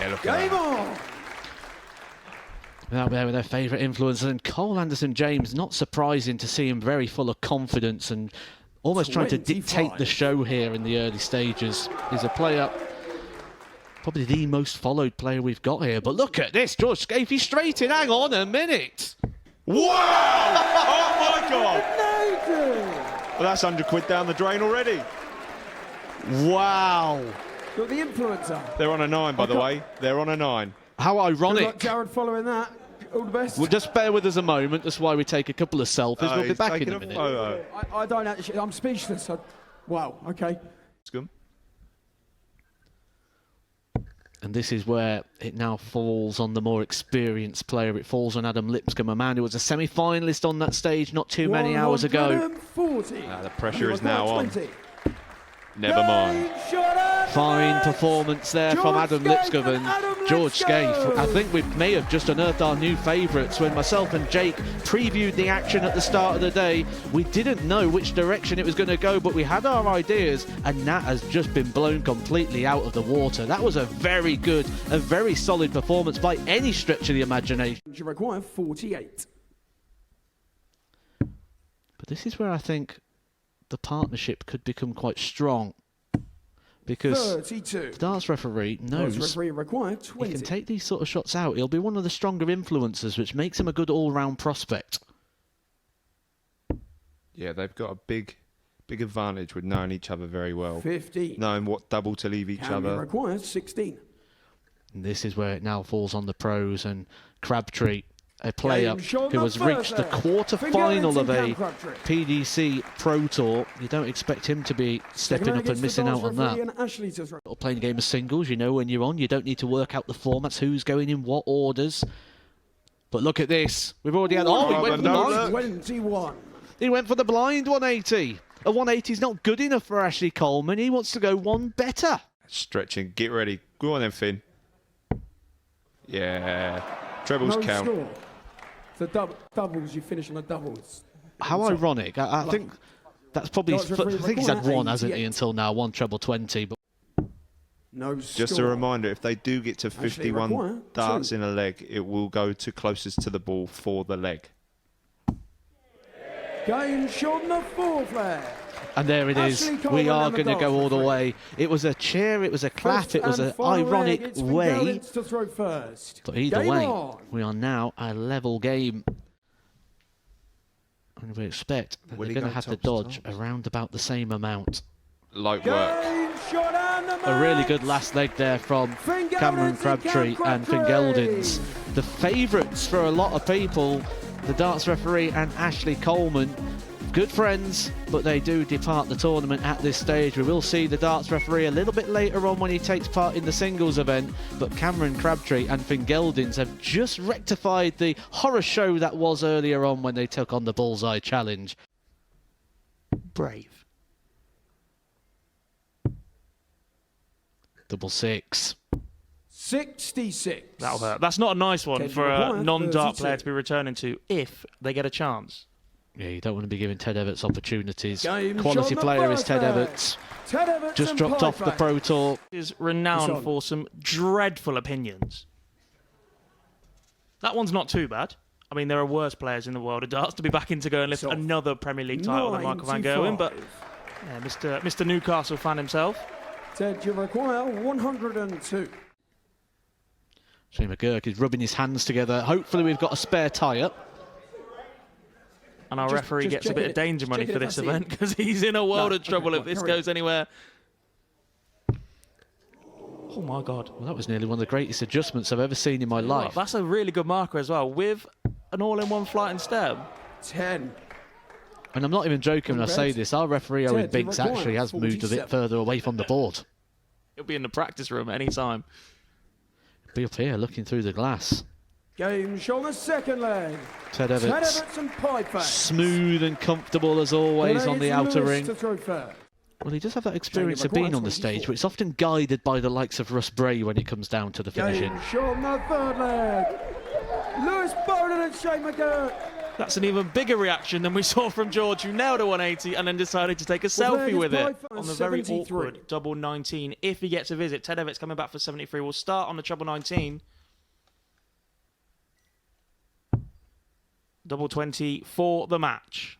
Yeah, look at Game on! Out there with their favourite influencers, and Cole Anderson-James, not surprising to see him very full of confidence and almost trying to dictate the show here in the early stages. He's a player, probably the most followed player we've got here. But look at this, George Scafey straight in. Hang on a minute. Wow! Oh my God! Well, that's £100 down the drain already. Wow. Got the influencer. They're on a 9, by the way. They're on a 9. How ironic. Good luck, Jared, following that. All the best. Well, just bear with us a moment. That's why we take a couple of selfies. We'll be back in a minute. I don't actually. I'm speechless. Wow. Okay. It's good. And this is where it now falls on the more experienced player. It falls on Adam Lipscomb, a man who was a semi-finalist on that stage not too many hours ago. The pressure is now on. Never mind. Fine performance there from Adam Lipscomb and George Scaife. I think we may have just unearthed our new favourites. When myself and Jake previewed the action at the start of the day, we didn't know which direction it was going to go, but we had our ideas, and that has just been blown completely out of the water. That was a very good, a very solid performance by any stretch of the imagination. You require 48. But this is where I think the partnership could become quite strong, because 32. the darts referee knows referee required 20. he can take these sort of shots out. He'll be one of the stronger influencers, which makes him a good all-round prospect. Yeah, they've got a big advantage with knowing each other very well. 15. Knowing what double to leave each other. Required 16. And this is where it now falls on the pros, and Crabtree, a player who has reached the quarter-final of a PDC Pro Tour. You don't expect him to be stepping up and missing out on that. Or playing a game of singles, you know when you're on, you don't need to work out the formats, who's going in what orders. But look at this. We've already had... Oh, he went for the blind. 21. He went for the blind 180. A 180 is not good enough for Ashley Coleman. He wants to go one better. Stretching. Get ready. Go on then, Finn. Yeah. Trebles count. Score. The doubles, you finish on the doubles. How ironic. I think that's probably... I think he's had one, hasn't he, until now? One treble 20. But just a reminder, if they do get to 51 darts in a leg, it will go to closest to the ball for the leg. Game shot on the fourth leg. And there it is. We are going to go all the way. It was a cheer, it was a clap, it was an ironic way. To throw first. But either way, we are now a level game. And we expect that they're going to have to dodge around about the same amount. Light work. A really good last leg there from Cameron Crabtree and Finn Geldins. The favourites for a lot of people, the darts referee and Ashley Coleman. Good friends, but they do depart the tournament at this stage. We will see the darts referee a little bit later on when he takes part in the singles event, but Cameron Crabtree and Finn Geldins have just rectified the horror show that was earlier on when they took on the Bullseye Challenge. Brave. Double six. 66. That'll hurt. That's not a nice one for a non-dart player to be returning to if they get a chance. Yeah, you don't want to be giving Ted Everts opportunities. Quality player is Ted Everts. Just dropped off the Pro Tour. Is renowned for some dreadful opinions. That one's not too bad. I mean, there are worse players in the world of darts to be back in to go and lift another Premier League title than Michael van Gerwen, but yeah, Mr. Newcastle fan himself. Ted, you require 102. Shane McGurk is rubbing his hands together. Hopefully we've got a spare tie-up. And our referee gets a bit of danger money for this event because he's in a world of trouble if this goes anywhere. Oh my God. Well, that was nearly one of the greatest adjustments I've ever seen in my life. That's a really good marker as well, with an all-in-one flight and stem. 10. And I'm not even joking when I say this. Our referee, Owen Biggs, actually has moved a bit further away from the board. He'll be in the practice room at any time. He'll be up here looking through the glass. Game shot on the second leg. Ted Everts, smooth and comfortable as always on the outer ring. Well, he does have that experience of being on the stage, but it's often guided by the likes of Russ Bray when it comes down to the finishing. Game shot on the third leg. Lewis Bowden and Shane McGurk. That's an even bigger reaction than we saw from George, who nailed a 180 and then decided to take a selfie with it. On the very awkward double 19, if he gets a visit. Tedevic's coming back for 73. We'll start on the treble 19. Double 20 for the match.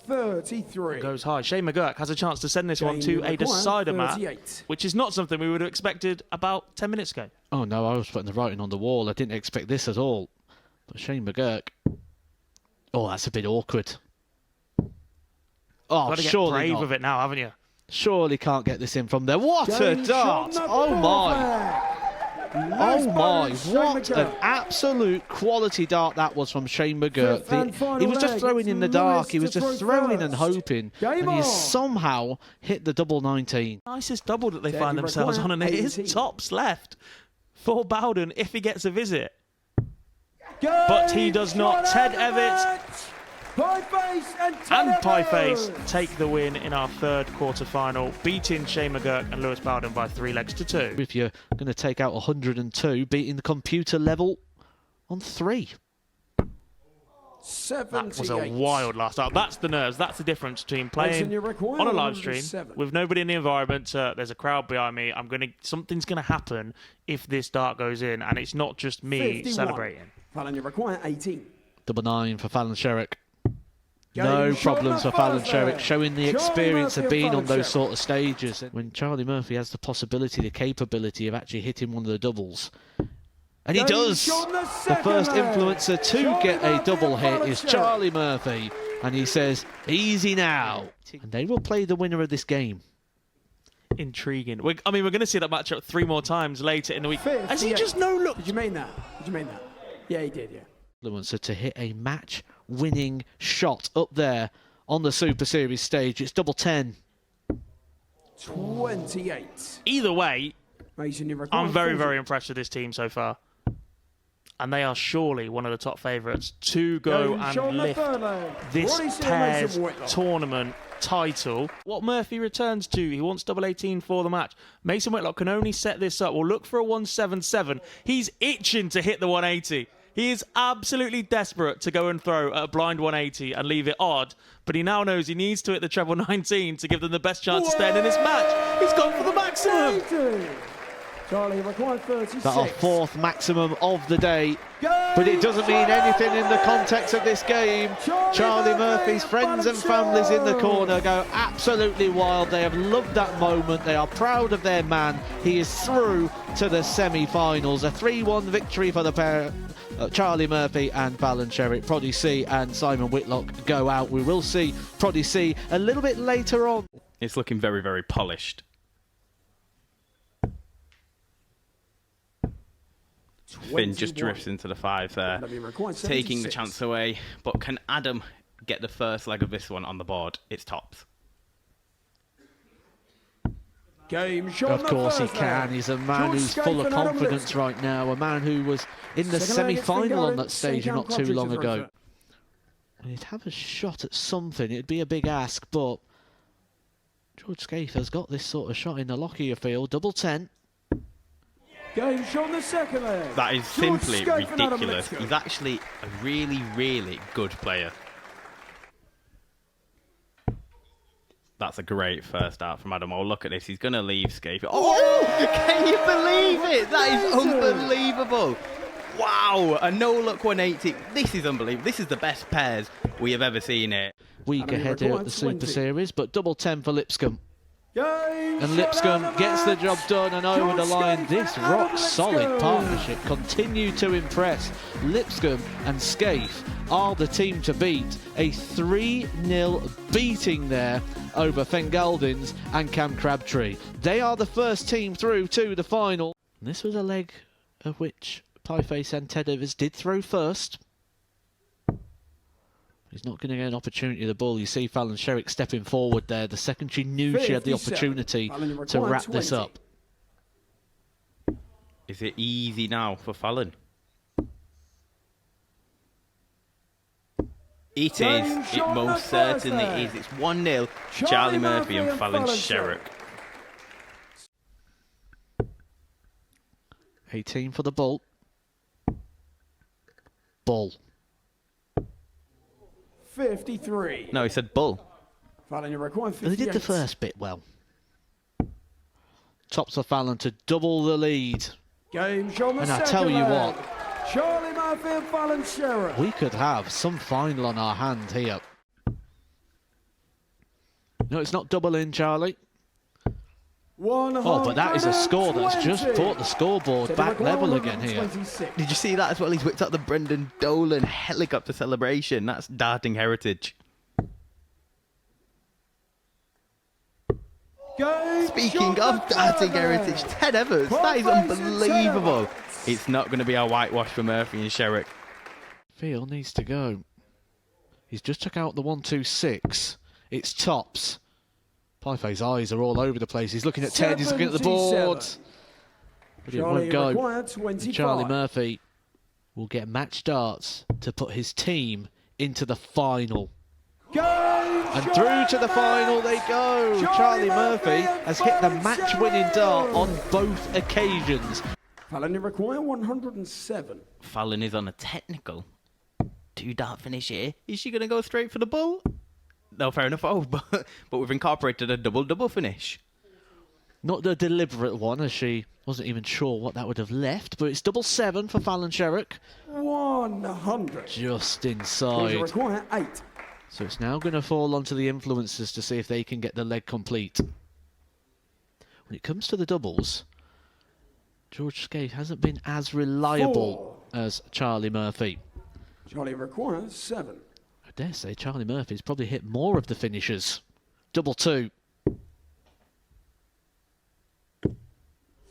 33. Goes high. Shane McGurk has a chance to send this one to a decider match, which is not something we would have expected about 10 minutes ago. Oh no, I was putting the writing on the wall. I didn't expect this at all. But Shane McGurk. Oh, that's a bit awkward. Oh, got to get surely brave not. with it now, haven't you? Surely can't get this in from there. What a dart! Oh my! Oh my! What an absolute quality dart that was from Shane McGurk. He was just throwing in the dark. He was just throwing and hoping, and he somehow hit the double 19. Nicest double that they find themselves on, and it is tops left for Bowden if he gets a visit. But he does not. Ted Evett and Pieface take the win in our third quarter-final, beating Shane McGurk and Lewis Bowden by 3 legs to 2. If you're going to take out 102, beating the computer level on 3. 78. That was a wild last start. That's the nerves. That's the difference between playing on a live stream with nobody in the environment. There's a crowd behind me. Something's gonna happen if this dart goes in, and it's not just me 51. Celebrating. Fallon, you require 18. Double 9 for Fallon Sherrick. No problems for Fallon Sherrick, showing the experience of being on those sort of stages. When Charlie Murphy has the possibility, the capability of actually hitting one of the doubles. And he does! The first influencer to get a double hit is Charlie Murphy. And he says, easy now. And they will play the winner of this game. Intriguing. We're going to see that matchup 3 more times later in the week. Has he just no look? Did you mean that? Yeah, he did, yeah. Influencer to hit a match-winning shot up there on the Super Series stage. It's double 10. 28. Either way, I'm very, very impressed with this team so far. And they are surely one of the top favourites to go and lift this pair's tournament title. What Murphy returns to, he wants double 18 for the match. Mason Whitlock can only set this up. We'll look for a 177. He's itching to hit the 180. He is absolutely desperate to go and throw at a blind 180 and leave it odd, but he now knows he needs to hit the treble 19 to give them the best chance of staying in this match. He's gone for the maximum. Charlie required 36. That's our 4th maximum of the day, but it doesn't mean anything in the context of this game. Charlie Murphy's friends and families in the corner go absolutely wild. They have loved that moment. They are proud of their man. He is through to the semi-finals. A 3-1 victory for the pair. Charlie Murphy and Fallon Sherrick. Proddy C and Simon Whitlock go out. We will see Proddy C a little bit later on. It's looking very, very polished. Finn just drifts into the 5 there, taking the chance away. But can Adam get the first leg of this one on the board? It's tops. Of course he can. He's a man who's full of confidence right now. A man who was in the semi-final on that stage not too long ago. And he'd have a shot at something. It'd be a big ask, but George Scaife has got this sort of shot in the Lockyer field. Double 10. That is simply ridiculous. He's actually a really, really good player. That's a great first start from Adam. Oh, look at this. He's going to leave Scaife. Oh, can you believe it? That is unbelievable. Wow, a no-look 180. This is unbelievable. This is the best pairs we have ever seen it. Week ahead here at the Super Series, but double 10 for Lipscomb. And Lipscomb gets the job done and over the line. This rock-solid partnership continue to impress. Lipscomb and Scaife are the team to beat. A 3-0 beating there over Fengeldins and Cam Crabtree. They are the first team through to the final. And this was a leg of which Pieface and Ted Evers did throw first. He's not going to get an opportunity of the ball. You see Fallon Sherrick stepping forward there. The second she knew she had the opportunity to wrap this up. Is it easy now for Fallon? It is. It most certainly is. It's 1-0. Charlie Murphy and Fallon Sherrick. 18 for the ball. Ball. 53. No, he said bull. Fallon, you require They 58. did the first bit well. Tops for Fallon to double the lead. Game show on the And I second tell you leg. what, Charlie Murphy and Fallon Sherritt. we could have some final on our hand here. No, it's not double in, Charlie. Oh, but that is a score that's just brought the scoreboard back level again here. Did you see that as well? He's whipped out the Brendan Dolan helicopter celebration. That's darting heritage. Speaking of darting heritage, Ted Evers, that is unbelievable. It's not going to be a whitewash for Murphy and Sherrick. Phil needs to go. He's just took out the 1-2-6. It's tops. Playface's eyes are all over the place. He's looking at Ted, he's looking at the board. But it won't go. Charlie Murphy will get match darts to put his team into the final. And through to the final they go. Charlie Murphy has hit the match-winning dart on both occasions. Fallon, you require 107. Fallon is on a technical 2-dart finish here. Is she going to go straight for the bull? No, fair enough. Oh, but we've incorporated a double-double finish. Not the deliberate one, as she wasn't even sure what that would have left, but it's 7-7 for Fallon Sherrick. 100. Just inside. You require 8. So it's now going to fall onto the influencers to see if they can get the leg complete. When it comes to the doubles, George Scaife hasn't been as reliable as Charlie Murphy. Charlie requires 7. I dare say Charlie Murphy's probably hit more of the finishers. 2-2.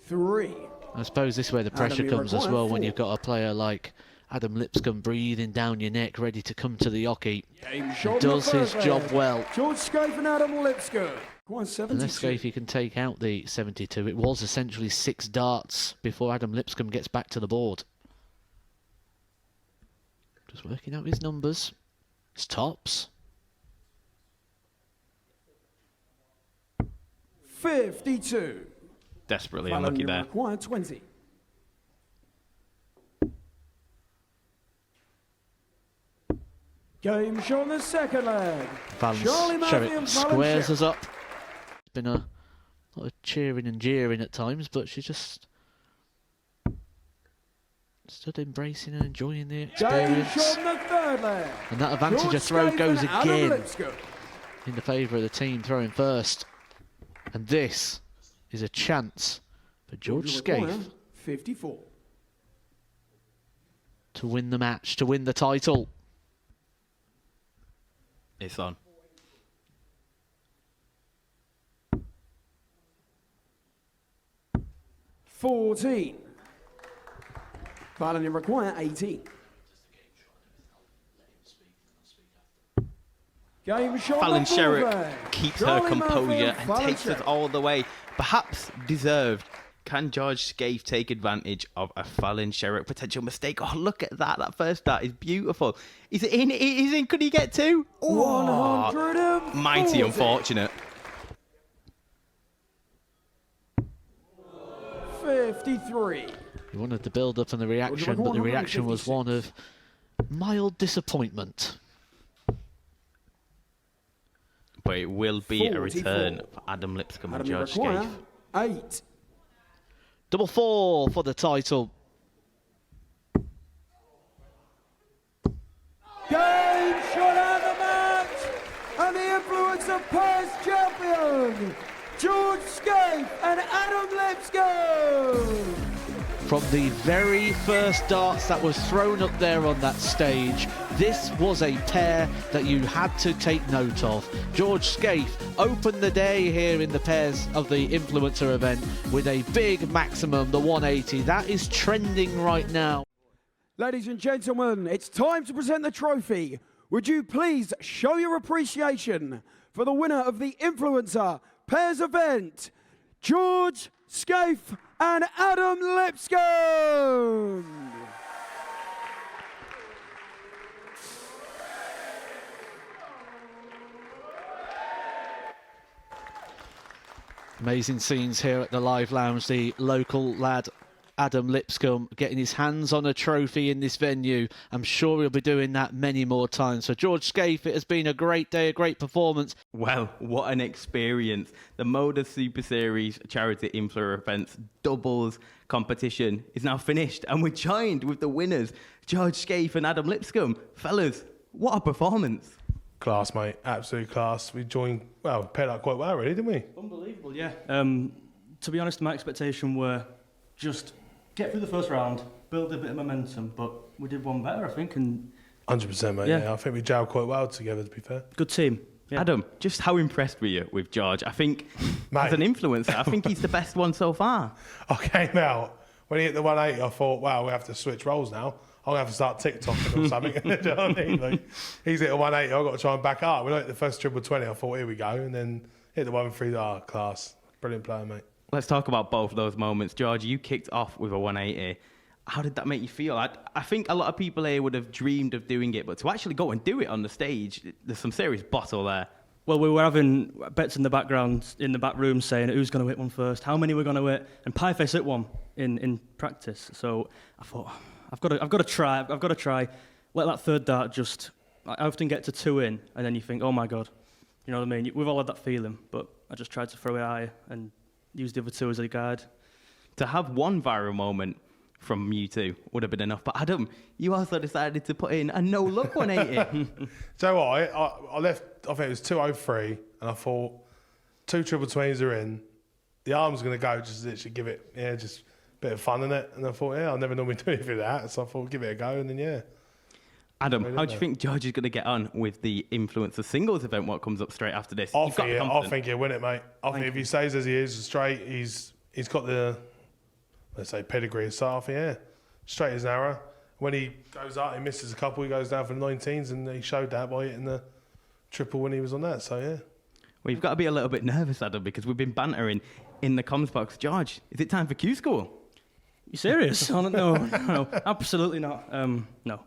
3. I suppose this is where the pressure comes as well, when you've got a player like Adam Lipscomb breathing down your neck, ready to come to the hockey. He does his job well. George Scaife and Adam Lipscomb. Unless Scaife can take out the 72. It was essentially 6 darts before Adam Lipscomb gets back to the board. Just working out his numbers. It's tops. 52. Desperately unlucky there. Require 20. Game show on the second leg. Fallon Sherritt squares us up. It's been a lot of cheering and jeering at times, but she just stood embracing and enjoying the experience. Game show on the third leg. And that advantage of throw goes again in the favour of the team throwing first. And this is a chance for George Scaife 54 to win the match, to win the title. It's on. $14. Fallon, you require 18. Game shot. Fallon Sherritt keeps her composure and takes us all the way. Perhaps deserved. Can George Scaife take advantage of a Fallon Sherritt potential mistake? Oh, look at that. That first dart is beautiful. Is it in? It is in. Could he get 2? Oh, 140. mighty unfortunate. 53. He wanted the build-up and the reaction, but the reaction was one of mild disappointment. But it will be a return for Adam Lipscomb and George Scaife. 8. 4-4 for the title. Game shot out of the match, and the influence of past champion, George Scaife and Adam Lipscomb. From the very first darts that was thrown up there on that stage, this was a pair that you had to take note of. George Scaife opened the day here in the pairs of the influencer event with a big maximum, the 180. That is trending right now. Ladies and gentlemen, it's time to present the trophy. Would you please show your appreciation for the winner of the influencer pairs event, George Scaife and Adam Lipscomb. Amazing scenes here at the Live Lounge. The local lad Adam Lipscomb getting his hands on a trophy in this venue. I'm sure he'll be doing that many more times. For George Scaife, it has been a great day, a great performance. Well, what an experience. The Modus Super Series charity influencer events doubles competition is now finished, and we're joined with the winners, George Scaife and Adam Lipscomb. Fellas, what a performance. Class, mate. Absolute class. We joined, well, paired up quite well, really, didn't we? Unbelievable, yeah. To be honest, my expectation were just get through the first round, build a bit of momentum, but we did one better, I think. And 100%, mate. Yeah. I think we gelled quite well together, to be fair. Good team. Yeah. Adam, just how impressed were you with George? I think, as an influencer, I think he's the best one so far. I came out, when he hit the 180, I thought, wow, we have to switch roles now. I'm going to have to start TikToking or something. Do you know what I mean? Like, he's hit a 180, I've got to try and back up. When I hit the first triple 20, I thought, here we go. And then hit the 1-3, class. Brilliant player, mate. Let's talk about both of those moments. George, you kicked off with a 180. How did that make you feel? I think a lot of people here would have dreamed of doing it, but to actually go and do it on the stage, there's some serious bottle there. Well, we were having bets in the background, in the back room, saying who's going to hit one first, how many we're going to hit, and Pieface hit one in practice. So I thought, I've got to try. Let that third dart just. I often get to 2 in, and then you think, oh my god, you know what I mean? We've all had that feeling, but I just tried to throw it higher and use the other 2 as a guide. To have one viral moment from you two would have been enough. But Adam, you also decided to put in a no-look 180. So what? I left, I think it was 203, and I thought 2 triple 20s are in. The arm's going to go, just literally give it, just a bit of fun in it. And I thought, I never normally do anything like that. So I thought, give it a go, and then, Adam, how do you think George is going to get on with the influencer singles event? What comes up straight after this? I think he'll win it, mate. I think if he stays as he is, straight, he's got the, let's say, pedigree and stuff. Straight as narrow. When he goes out, he misses a couple. He goes down for the 19s, and he showed that by hitting the triple when he was on that. So Well, you've got to be a little bit nervous, Adam, because we've been bantering in the comms box. George, is it time for Q School? You serious? No, absolutely not. No.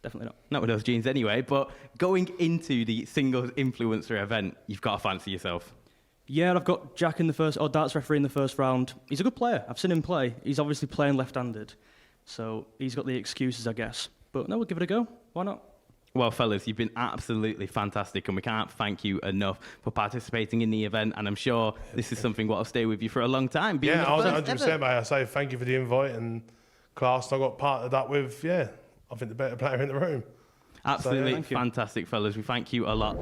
Definitely not. Not with those jeans anyway, but going into the singles influencer event, you've got to fancy yourself. Yeah, I've got Jack in the first, or darts referee in the first round. He's a good player. I've seen him play. He's obviously playing left-handed, so he's got the excuses, I guess. But no, we'll give it a go. Why not? Well, fellas, you've been absolutely fantastic, and we can't thank you enough for participating in the event, and I'm sure this is something what will stay with you for a long time. Yeah, 100%, mate. I say thank you for the invite, and class, I got partnered up with, I think the better player in the room. Absolutely fantastic, fellas. We thank you a lot.